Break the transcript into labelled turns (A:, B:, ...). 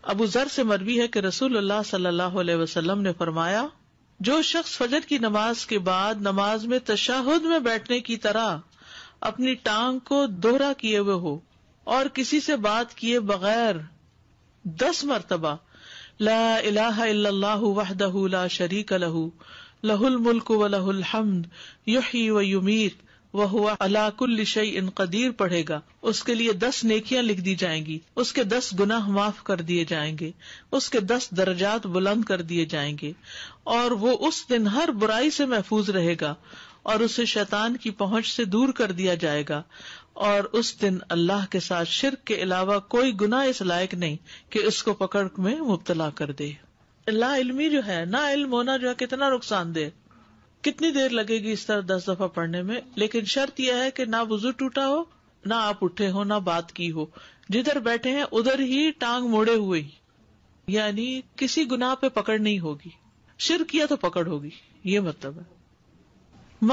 A: ابو ذر سے مروی ہے کہ رسول اللہ صلی اللہ علیہ وسلم نے فرمایا، جو شخص فجر کی نماز کے بعد نماز میں تشہد میں بیٹھنے کی طرح اپنی ٹانگ کو دوہرا کیے ہوئے ہو اور کسی سے بات کیے بغیر 10 مرتبہ لا الہ الا اللہ وحدہ لا شریک لہ لہ الملک ولہ الحمد یحیی ویمیت وہو علی کل شیء قدیر پڑھے گا، اس کے لیے 10 نیکیاں لکھ دی جائیں گی، اس کے 10 گناہ معاف کر دیے جائیں گے، اس کے 10 درجات بلند کر دیے جائیں گے، اور وہ اس دن ہر برائی سے محفوظ رہے گا اور اسے شیطان کی پہنچ سے دور کر دیا جائے گا، اور اس دن اللہ کے ساتھ شرک کے علاوہ کوئی گناہ اس لائق نہیں کہ اس کو پکڑ میں مبتلا کر دے۔ لا علمی جو ہے، نا علم ہونا جو ہے کتنا نقصان دہ، کتنی دیر لگے گی اس طرح 10 دفعہ پڑھنے میں، لیکن شرط یہ ہے کہ نہ وضو ٹوٹا ہو، نہ آپ اٹھے ہو، نہ بات کی ہو، جدھر بیٹھے ہیں ادھر ہی ٹانگ موڑے ہوئے ہی، یعنی کسی گناہ پہ پکڑ نہیں ہوگی، شرک کیا تو پکڑ ہوگی، یہ مطلب ہے۔